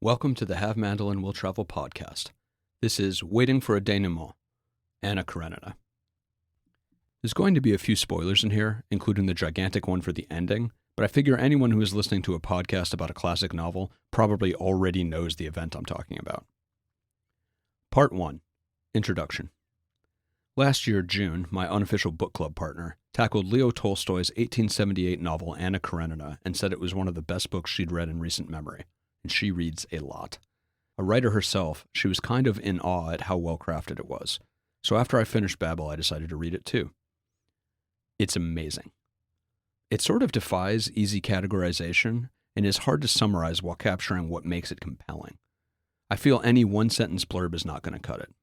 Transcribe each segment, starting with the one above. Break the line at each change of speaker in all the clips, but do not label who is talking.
Welcome to the Have Mandolin Will Travel podcast. This is Waiting for a Denouement, Anna Karenina. There's going to be a few spoilers in here, including the gigantic one for the ending, but I figure anyone who is listening to a podcast about a classic novel probably already knows the event I'm talking about. Part 1. Introduction. Last year, June, my unofficial book club partner, tackled Leo Tolstoy's 1878 novel Anna Karenina and said it was one of the best books she'd read in recent memory. And she reads a lot. A writer herself, she was kind of in awe at how well crafted it was. So after I finished Babel, I decided to read it too. It's amazing. It sort of defies easy categorization and is hard to summarize while capturing what makes it compelling. I feel any one-sentence blurb is not going to cut it.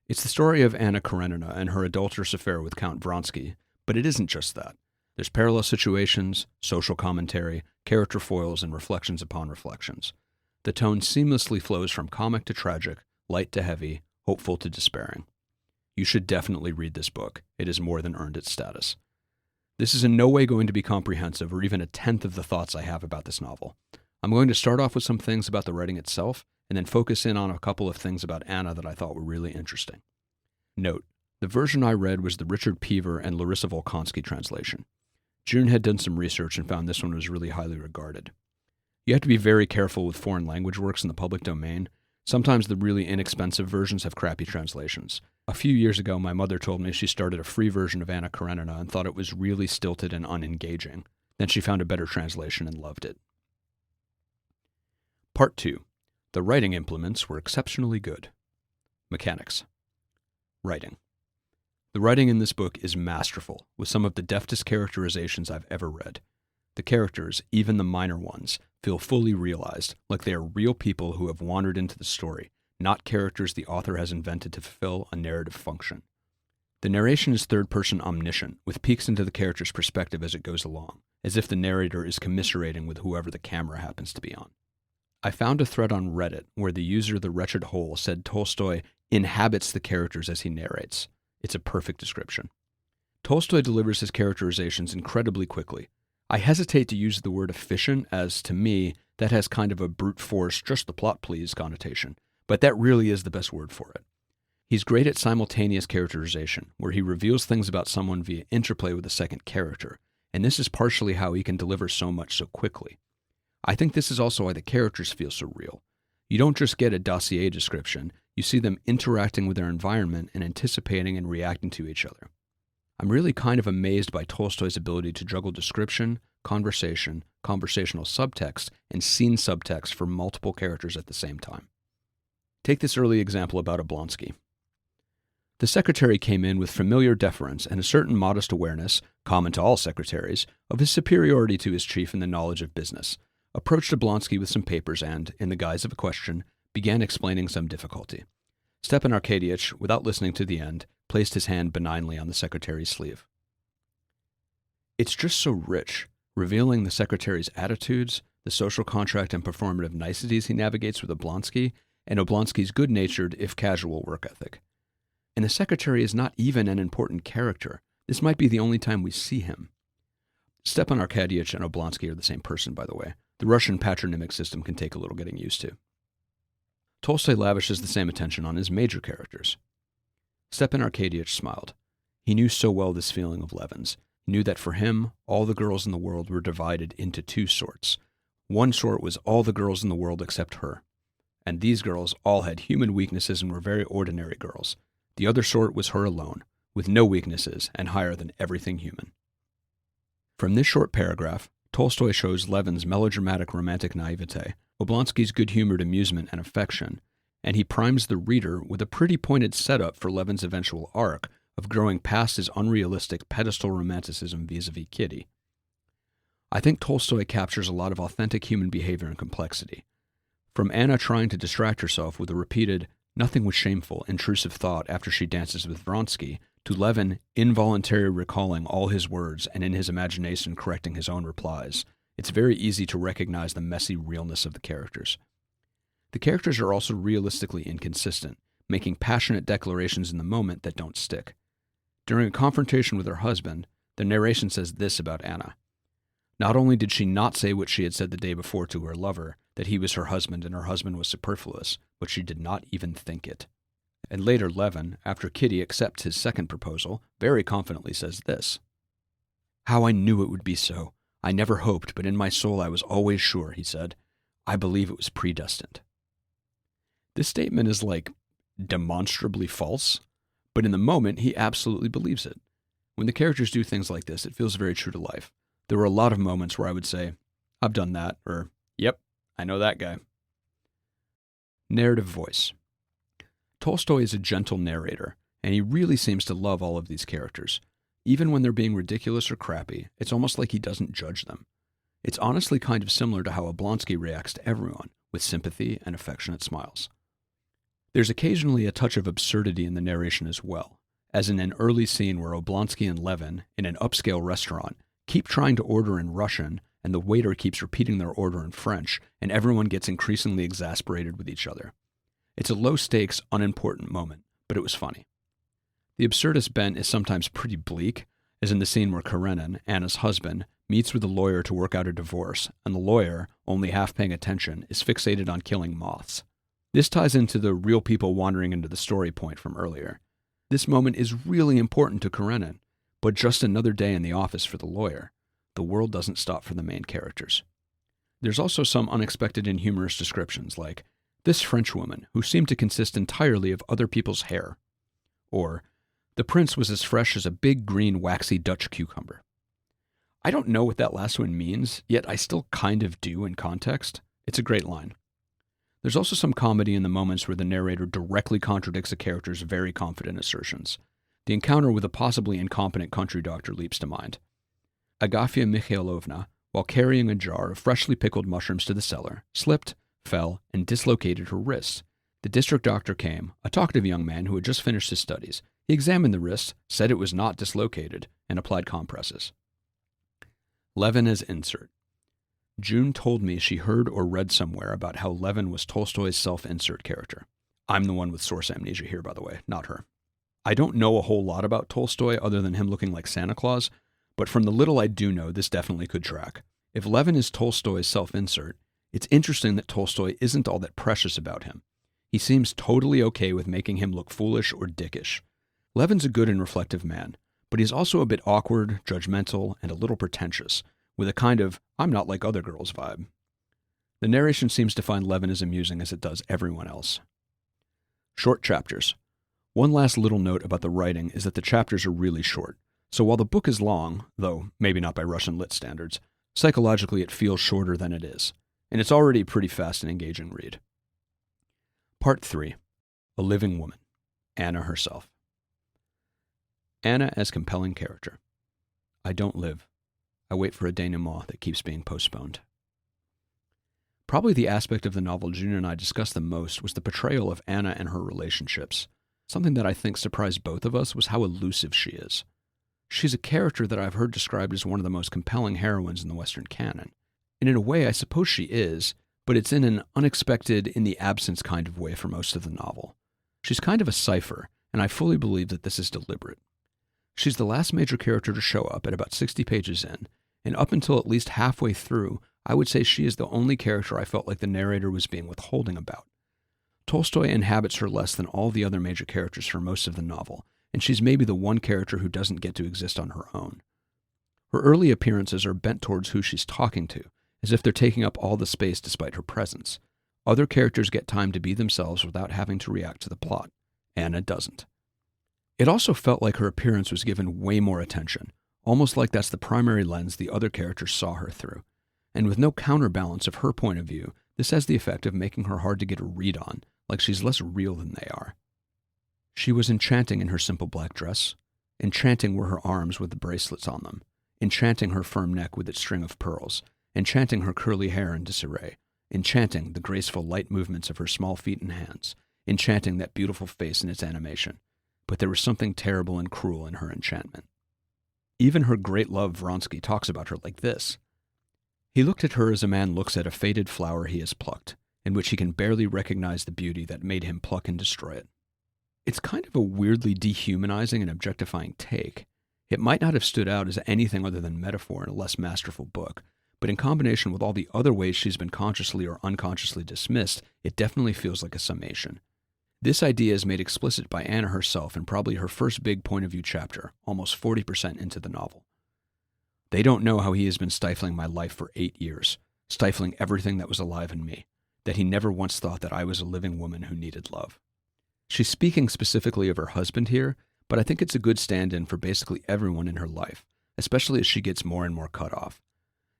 It's the story of Anna Karenina and her adulterous affair with Count Vronsky, but it isn't just that. There's parallel situations, social commentary, character foils, and reflections upon reflections. The tone seamlessly flows from comic to tragic, light to heavy, hopeful to despairing. You should definitely read this book. It has more than earned its status. This is in no way going to be comprehensive or even a tenth of the thoughts I have about this novel. I'm going to start off with some things about the writing itself, and then focus in on a couple of things about Anna that I thought were really interesting. Note, the version I read was the Richard Pever and Larissa Volkonsky translation. June had done some research and found this one was really highly regarded. You have to be very careful with foreign language works in the public domain. Sometimes the really inexpensive versions have crappy translations. A few years ago, my mother told me she started a free version of Anna Karenina and thought it was really stilted and unengaging. Then she found a better translation and loved it. Part 2. The writing implements were exceptionally good. Mechanics. Writing. The writing in this book is masterful, with some of the deftest characterizations I've ever read. The characters, even the minor ones, feel fully realized, like they are real people who have wandered into the story, not characters the author has invented to fulfill a narrative function. The narration is third-person omniscient, with peeks into the character's perspective as it goes along, as if the narrator is commiserating with whoever the camera happens to be on. I found a thread on Reddit where the user The Wretched Hole said Tolstoy inhabits the characters as he narrates. It's a perfect description. Tolstoy delivers his characterizations incredibly quickly. I hesitate to use the word efficient as, to me, that has kind of a brute force, just the plot please connotation, but that really is the best word for it. He's great at simultaneous characterization, where he reveals things about someone via interplay with a second character, and this is partially how he can deliver so much so quickly. I think this is also why the characters feel so real. You don't just get a dossier description, you see them interacting with their environment and anticipating and reacting to each other. I'm really kind of amazed by Tolstoy's ability to juggle description, conversation, conversational subtext, and scene subtext for multiple characters at the same time. Take this early example about Oblonsky. The secretary came in with familiar deference and a certain modest awareness, common to all secretaries, of his superiority to his chief in the knowledge of business, approached Oblonsky with some papers and, in the guise of a question, began explaining some difficulty. Stepan Arkadyevich, without listening to the end, placed his hand benignly on the secretary's sleeve. It's just so rich, revealing the secretary's attitudes, the social contract and performative niceties he navigates with Oblonsky, and Oblonsky's good-natured, if casual, work ethic. And the secretary is not even an important character. This might be the only time we see him. Stepan Arkadyevich and Oblonsky are the same person, by the way. The Russian patronymic system can take a little getting used to. Tolstoy lavishes the same attention on his major characters. Stepan Arkadyevich smiled. He knew so well this feeling of Levin's. He knew that for him, all the girls in the world were divided into two sorts. One sort was all the girls in the world except her. And these girls all had human weaknesses and were very ordinary girls. The other sort was her alone, with no weaknesses and higher than everything human. From this short paragraph, Tolstoy shows Levin's melodramatic romantic naivete, Oblonsky's good-humored amusement and affection, and he primes the reader with a pretty pointed setup for Levin's eventual arc of growing past his unrealistic pedestal romanticism vis-a-vis Kitty. I think Tolstoy captures a lot of authentic human behavior and complexity. From Anna trying to distract herself with a repeated, nothing was shameful, intrusive thought after she dances with Vronsky, to Levin involuntarily recalling all his words and in his imagination correcting his own replies, it's very easy to recognize the messy realness of the characters. The characters are also realistically inconsistent, making passionate declarations in the moment that don't stick. During a confrontation with her husband, the narration says this about Anna. Not only did she not say what she had said the day before to her lover, that he was her husband and her husband was superfluous, but she did not even think it. And later Levin, after Kitty accepts his second proposal, very confidently says this: "How I knew it would be so. I never hoped, but in my soul I was always sure," he said. "I believe it was predestined." This statement is like demonstrably false, but in the moment he absolutely believes it. When the characters do things like this, it feels very true to life. There were a lot of moments where I would say, "I've done that," or "Yep, I know that guy." Narrative voice. Tolstoy is a gentle narrator, and he really seems to love all of these characters. Even when they're being ridiculous or crappy, it's almost like he doesn't judge them. It's honestly kind of similar to how Oblonsky reacts to everyone, with sympathy and affectionate smiles. There's occasionally a touch of absurdity in the narration as well, as in an early scene where Oblonsky and Levin, in an upscale restaurant, keep trying to order in Russian, and the waiter keeps repeating their order in French, and everyone gets increasingly exasperated with each other. It's a low-stakes, unimportant moment, but it was funny. The absurdist bent is sometimes pretty bleak, as in the scene where Karenin, Anna's husband, meets with a lawyer to work out a divorce, and the lawyer, only half paying attention, is fixated on killing moths. This ties into the real people wandering into the story point from earlier. This moment is really important to Karenin, but just another day in the office for the lawyer. The world doesn't stop for the main characters. There's also some unexpected and humorous descriptions, like, "This Frenchwoman, who seemed to consist entirely of other people's hair," or, "The prince was as fresh as a big green waxy Dutch cucumber." I don't know what that last one means, yet I still kind of do in context. It's a great line. There's also some comedy in the moments where the narrator directly contradicts a character's very confident assertions. The encounter with a possibly incompetent country doctor leaps to mind. Agafia Mikhailovna, while carrying a jar of freshly pickled mushrooms to the cellar, slipped, fell, and dislocated her wrist. The district doctor came, a talkative young man who had just finished his studies. He examined the wrist, said it was not dislocated, and applied compresses. Levin as insert. June told me she heard or read somewhere about how Levin was Tolstoy's self-insert character. I'm the one with source amnesia here, by the way, not her. I don't know a whole lot about Tolstoy other than him looking like Santa Claus, but from the little I do know, this definitely could track. If Levin is Tolstoy's self-insert, it's interesting that Tolstoy isn't all that precious about him. He seems totally okay with making him look foolish or dickish. Levin's a good and reflective man, but he's also a bit awkward, judgmental, and a little pretentious, with a kind of "I'm not like other girls" vibe. The narration seems to find Levin as amusing as it does everyone else. Short chapters. One last little note about the writing is that the chapters are really short, so while the book is long, though maybe not by Russian lit standards, psychologically it feels shorter than it is, and it's already a pretty fast and engaging read. Part 3. A Living Woman. Anna herself. Anna as compelling character. I don't live. I wait for a denouement that keeps being postponed. Probably the aspect of the novel June and I discussed the most was the portrayal of Anna and her relationships. Something that I think surprised both of us was how elusive she is. She's a character that I've heard described as one of the most compelling heroines in the Western canon. And in a way, I suppose she is, but it's in an unexpected, in the absence kind of way for most of the novel. She's kind of a cipher, and I fully believe that this is deliberate. She's the last major character to show up at about 60 pages in, and up until at least halfway through, I would say she is the only character I felt like the narrator was being withholding about. Tolstoy inhabits her less than all the other major characters for most of the novel, and she's maybe the one character who doesn't get to exist on her own. Her early appearances are bent towards who she's talking to, as if they're taking up all the space despite her presence. Other characters get time to be themselves without having to react to the plot. Anna doesn't. It also felt like her appearance was given way more attention, almost like that's the primary lens the other characters saw her through. And with no counterbalance of her point of view, this has the effect of making her hard to get a read on, like she's less real than they are. She was enchanting in her simple black dress. Enchanting were her arms with the bracelets on them. Enchanting her firm neck with its string of pearls. Enchanting her curly hair in disarray. Enchanting the graceful light movements of her small feet and hands. Enchanting that beautiful face and its animation. But there was something terrible and cruel in her enchantment. Even her great love Vronsky talks about her like this. He looked at her as a man looks at a faded flower he has plucked, in which he can barely recognize the beauty that made him pluck and destroy it. It's kind of a weirdly dehumanizing and objectifying take. It might not have stood out as anything other than metaphor in a less masterful book, but in combination with all the other ways she's been consciously or unconsciously dismissed, it definitely feels like a summation. This idea is made explicit by Anna herself in probably her first big point of view chapter, almost 40% into the novel. They don't know how he has been stifling my life for 8 years, stifling everything that was alive in me, that he never once thought that I was a living woman who needed love. She's speaking specifically of her husband here, but I think it's a good stand-in for basically everyone in her life, especially as she gets more and more cut off.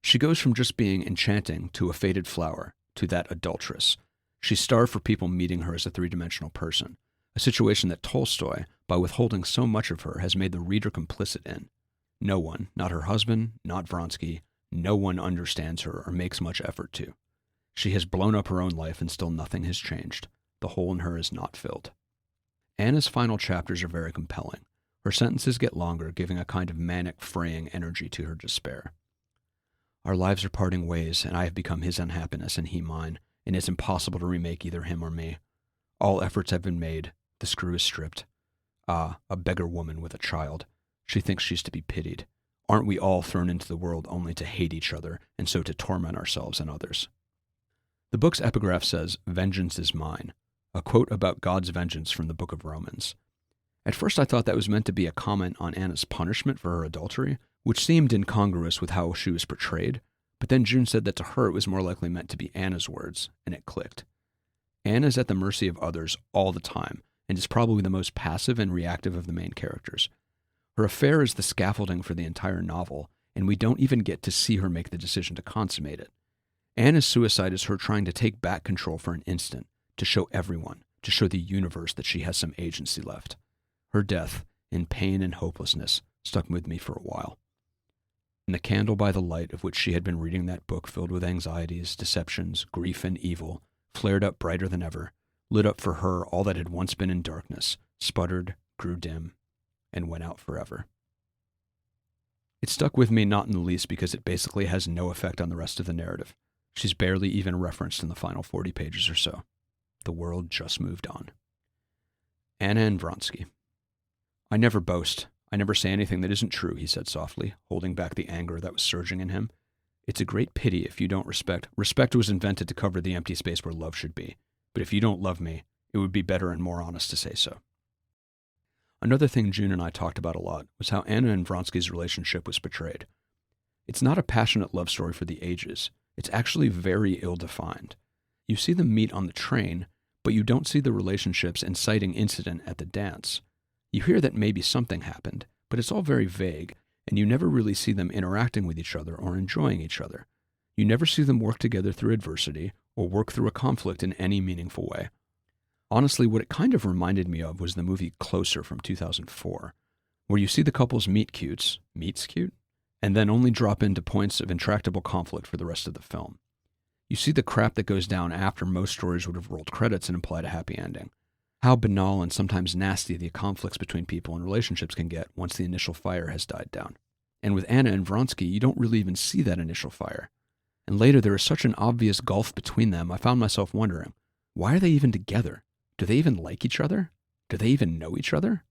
She goes from just being enchanting to a faded flower, to that adulteress. She's starved for people meeting her as a three-dimensional person, a situation that Tolstoy, by withholding so much of her, has made the reader complicit in. No one, not her husband, not Vronsky, no one understands her or makes much effort to. She has blown up her own life and still nothing has changed. The hole in her is not filled. Anna's final chapters are very compelling. Her sentences get longer, giving a kind of manic, fraying energy to her despair. Our lives are parting ways, and I have become his unhappiness and he mine, and it's impossible to remake either him or me. All efforts have been made. The screw is stripped. Ah, a beggar woman with a child. She thinks she's to be pitied. Aren't we all thrown into the world only to hate each other, and so to torment ourselves and others? The book's epigraph says, "Vengeance is mine," a quote about God's vengeance from the book of Romans. At first I thought that was meant to be a comment on Anna's punishment for her adultery, which seemed incongruous with how she was portrayed, but then June said that to her it was more likely meant to be Anna's words, and it clicked. Anna's at the mercy of others all the time, and is probably the most passive and reactive of the main characters. Her affair is the scaffolding for the entire novel, and we don't even get to see her make the decision to consummate it. Anna's suicide is her trying to take back control for an instant, to show everyone, to show the universe that she has some agency left. Her death, in pain and hopelessness, stuck with me for a while. And the candle by the light of which she had been reading that book filled with anxieties, deceptions, grief, and evil, flared up brighter than ever, lit up for her all that had once been in darkness, sputtered, grew dim, and went out forever. It stuck with me not in the least because it basically has no effect on the rest of the narrative. She's barely even referenced in the final 40 pages or so. The world just moved on. Anna and Vronsky. "I never boast. I never say anything that isn't true," he said softly, holding back the anger that was surging in him. "It's a great pity if you don't respect. Respect was invented to cover the empty space where love should be. But if you don't love me, it would be better and more honest to say so." Another thing June and I talked about a lot was how Anna and Vronsky's relationship was portrayed. It's not a passionate love story for the ages. It's actually very ill-defined. You see them meet on the train, but you don't see the relationship's inciting incident at the dance. You hear that maybe something happened, but it's all very vague, and you never really see them interacting with each other or enjoying each other. You never see them work together through adversity or work through a conflict in any meaningful way. Honestly, what it kind of reminded me of was the movie Closer from 2004, where you see the couple's meets cute, and then only drop into points of intractable conflict for the rest of the film. You see the crap that goes down after most stories would have rolled credits and implied a happy ending. How banal and sometimes nasty the conflicts between people and relationships can get once the initial fire has died down. And with Anna and Vronsky, you don't really even see that initial fire. And later there is such an obvious gulf between them, I found myself wondering, why are they even together? Do they even like each other? Do they even know each other?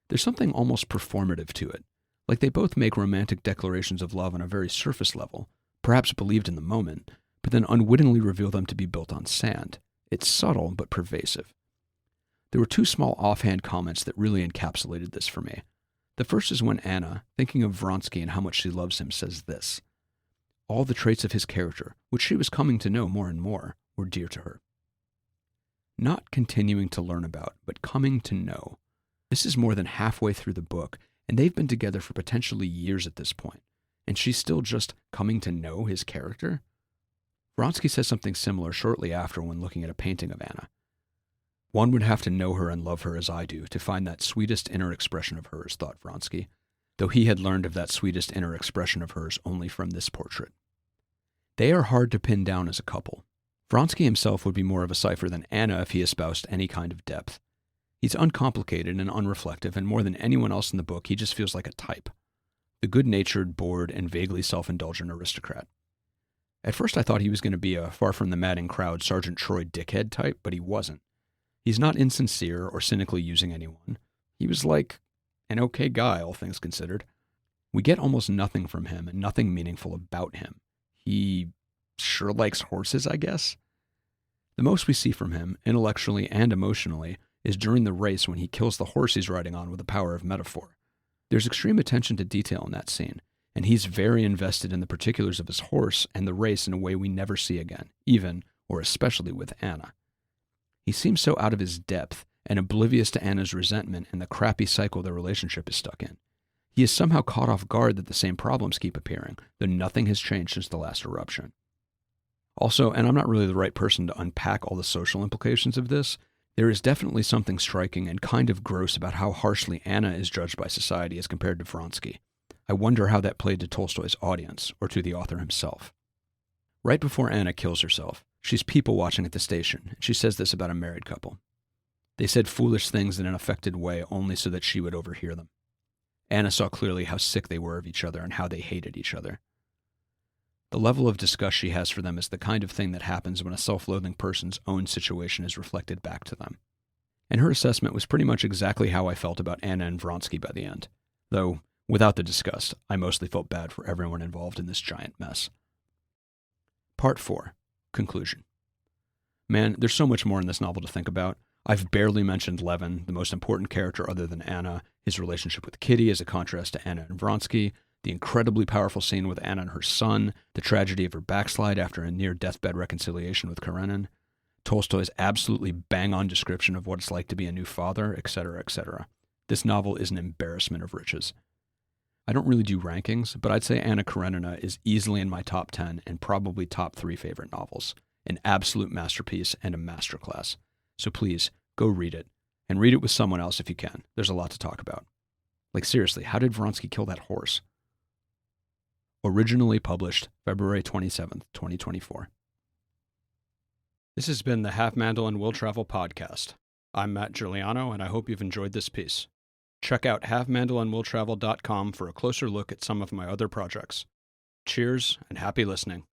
There's something almost performative to it. Like they both make romantic declarations of love on a very surface level, perhaps believed in the moment, but then unwittingly reveal them to be built on sand. It's subtle but pervasive. There were two small offhand comments that really encapsulated this for me. The first is when Anna, thinking of Vronsky and how much she loves him, says this: "All the traits of his character, which she was coming to know more and more, were dear to her." Not continuing to learn about, but coming to know. This is more than halfway through the book, and they've been together for potentially years at this point, and she's still just coming to know his character? Vronsky says something similar shortly after when looking at a painting of Anna. "One would have to know her and love her as I do to find that sweetest inner expression of hers," thought Vronsky, though he had learned of that sweetest inner expression of hers only from this portrait. They are hard to pin down as a couple. Vronsky himself would be more of a cipher than Anna if he espoused any kind of depth. He's uncomplicated and unreflective, and more than anyone else in the book, he just feels like a type. The good-natured, bored, and vaguely self-indulgent aristocrat. At first I thought he was going to be a far-from-the-madding-crowd Sergeant Troy dickhead type, but he wasn't. He's not insincere or cynically using anyone. He was like an okay guy, all things considered. We get almost nothing from him and nothing meaningful about him. He sure likes horses, I guess. The most we see from him, intellectually and emotionally, is during the race when he kills the horse he's riding on with the power of metaphor. There's extreme attention to detail in that scene, and he's very invested in the particulars of his horse and the race in a way we never see again, even or especially with Anna. He seems so out of his depth and oblivious to Anna's resentment and the crappy cycle their relationship is stuck in. He is somehow caught off guard that the same problems keep appearing, though nothing has changed since the last eruption. Also, and I'm not really the right person to unpack all the social implications of this, there is definitely something striking and kind of gross about how harshly Anna is judged by society as compared to Vronsky. I wonder how that played to Tolstoy's audience, or to the author himself. Right before Anna kills herself, she's people watching at the station, and she says this about a married couple. They said foolish things in an affected way only so that she would overhear them. Anna saw clearly how sick they were of each other and how they hated each other. The level of disgust she has for them is the kind of thing that happens when a self-loathing person's own situation is reflected back to them. And her assessment was pretty much exactly how I felt about Anna and Vronsky by the end. Though, without the disgust, I mostly felt bad for everyone involved in this giant mess. Part 4. Conclusion. Man, there's so much more in this novel to think about. I've barely mentioned Levin, the most important character other than Anna, his relationship with Kitty as a contrast to Anna and Vronsky, the incredibly powerful scene with Anna and her son, the tragedy of her backslide after a near-deathbed reconciliation with Karenin, Tolstoy's absolutely bang-on description of what it's like to be a new father, etc., etc. This novel is an embarrassment of riches. I don't really do rankings, but I'd say Anna Karenina is easily in my top 10 and probably top 3 favorite novels. An absolute masterpiece and a masterclass. So please, go read it. And read it with someone else if you can. There's a lot to talk about. Like seriously, how did Vronsky kill that horse? Originally published February 27th, 2024. This has been the Half Mandolin Will Travel podcast. I'm Matt Giuliano, and I hope you've enjoyed this piece. Check out halfmandolinwilltravel.com for a closer look at some of my other projects. Cheers, and happy listening.